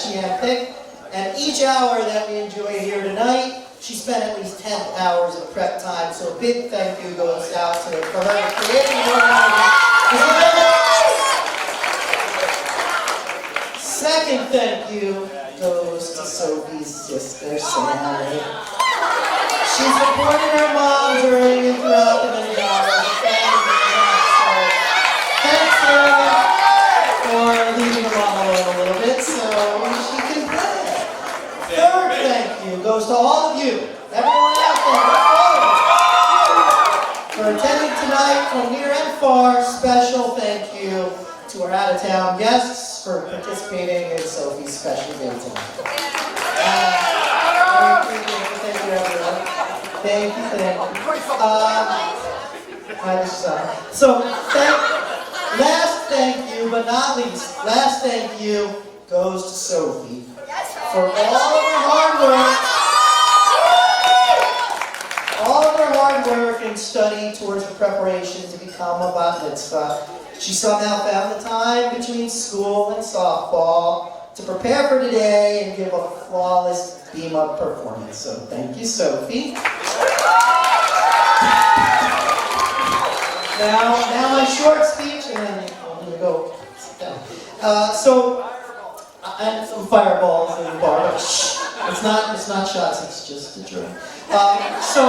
she handpicked. And each hour that we enjoy here tonight, she spent at least 10 hours of prep time. So a big thank you goes out to her for creating more Second thank you goes to Sophie's sister, Sally. She supported her mom during and throughout the many hours of family. So thanks, Sarah, for leaving her mom alone a little bit so she can play. Third thank you goes to all of you, everyone out there, for attending tonight from near and far. Special thank you to our out-of-town guests for participating in Sophie's special day tonight. Thank you, everyone. Thank you. Last thank you, but not least, last thank you goes to Sophie for all of her hard work and study towards the preparation to become a bat mitzvah. She somehow found the time between school and softball to prepare for today and give a flawless beam-up performance. So thank you, Sophie. Now my short speech, and then I'm going to go sit down. And some fireballs in the bar. It's not shots, it's just a drink. So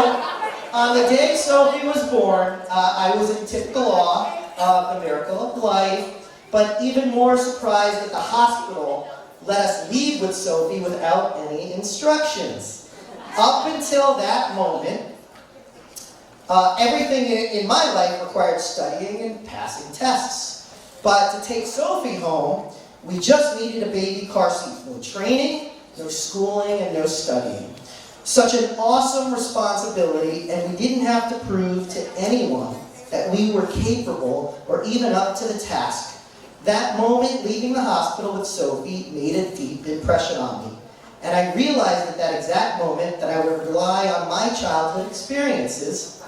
on the day Sophie was born, I was in typical awe of the miracle of life, but even more surprised that the hospital let us leave with Sophie without any instructions. Up until that moment, everything in my life required studying and passing tests. But to take Sophie home, we just needed a baby car seat. No training, no schooling, and no studying. Such an awesome responsibility, and we didn't have to prove to anyone that we were capable or even up to the task. That moment leaving the hospital with Sophie made a deep impression on me. And I realized at that exact moment that I would rely on my childhood experiences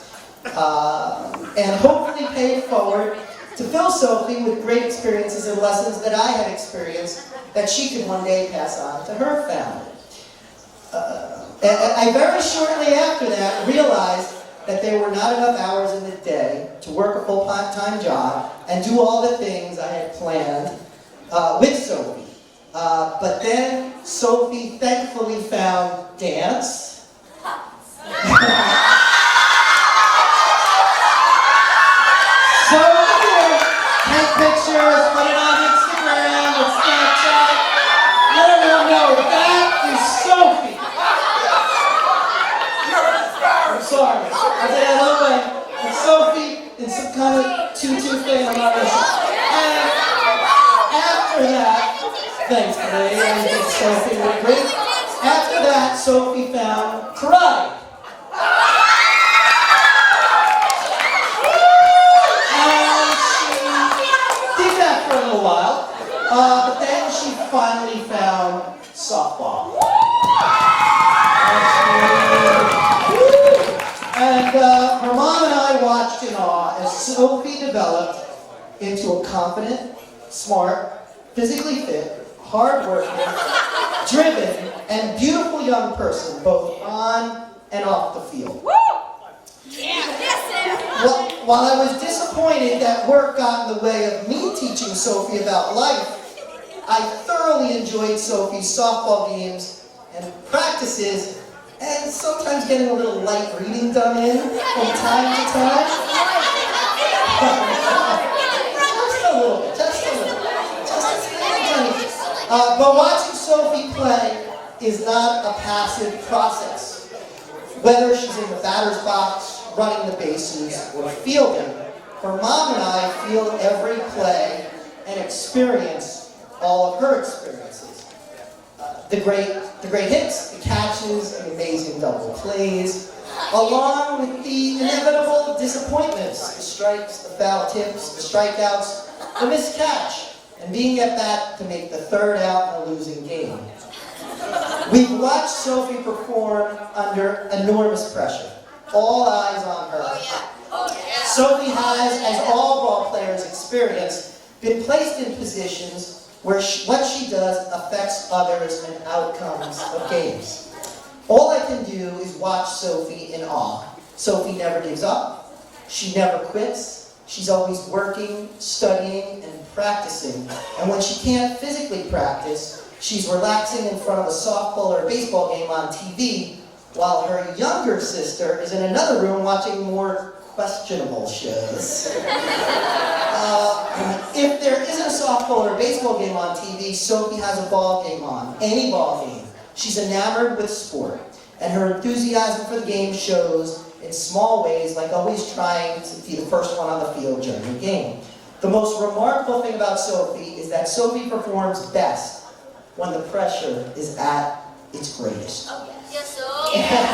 and hopefully pay it forward to fill Sophie with great experiences and lessons that I had experienced that she could one day pass on to her family. I very shortly after that realized that there were not enough hours in the day to work a full-time job and do all the things I had planned with Sophie. But then Sophie thankfully found dance. Take pictures, put it on Instagram and Snapchat. Let everyone know that is Sophie. I'm sorry. I said that all the way. It's Sophie in some kind of tutu thing. I'm not really sure. And after that, thanks, Clay. I think Sophie was great. After that, Sophie found karate. But then she finally found softball. And her mom and I watched in awe as Sophie developed into a confident, smart, physically fit, hardworking, driven, and beautiful young person, both on and off the field. While I was disappointed that work got in the way of me teaching Sophie about life, I thoroughly enjoyed Sophie's softball games and practices, and sometimes getting a little light reading done in from time to time. Just a little. But watching Sophie play is not a passive process. Whether she's in the batter's box, running the bases, or fielding, her mom and I feel every play and experience all of her experiences. The great hits, the catches, the amazing double plays, along with the inevitable disappointments, the strikes, the foul tips, the strikeouts, the missed catch, and being at bat to make the third out in a losing game. We've watched Sophie perform under enormous pressure. All eyes on her. Sophie has, as all ball players experience, been placed in positions where what she does affects others and outcomes of games. All I can do is watch Sophie in awe. Sophie never gives up. She never quits. She's always working, studying, and practicing. And when she can't physically practice, she's relaxing in front of a softball or a baseball game on TV, while her younger sister is in another room watching more questionable shows. If there isn't a softball or a baseball game on TV, Sophie has a ball game on, any ball game. She's enamored with sport, and her enthusiasm for the game shows in small ways, like always trying to be the first one on the field during the game. The most remarkable thing about Sophie is that Sophie performs best when the pressure is at its greatest. Oh, yes. Yes,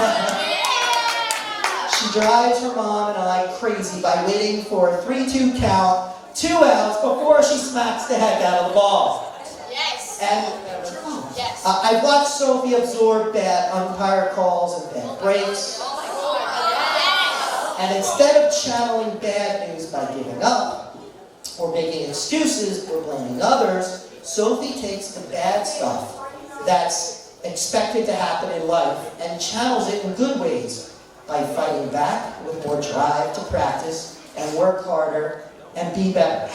She drives her mom and I crazy by waiting for a 3-2 count, 2 outs, before she smacks the heck out of the ball. Yes. And Yes. I've watched Sophie absorb bad umpire calls and bad breaks. Oh my God. And instead of channeling bad news by giving up, or making excuses, or blaming others, Sophie takes the bad stuff that's expected to happen in life and channels it in good ways by fighting back with more drive to practice and work harder and be better.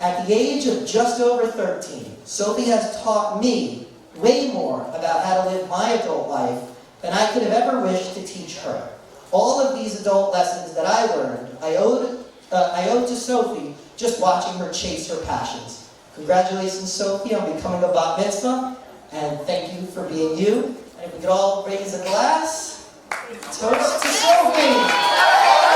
At the age of just over 13, Sophie has taught me way more about how to live my adult life than I could have ever wished to teach her. All of these adult lessons that I learned, I owed to Sophie just watching her chase her passions. Congratulations, Sophie, on becoming a bat mitzvah, and thank you for being you. And if we could all raise a glass, toast to Sophie!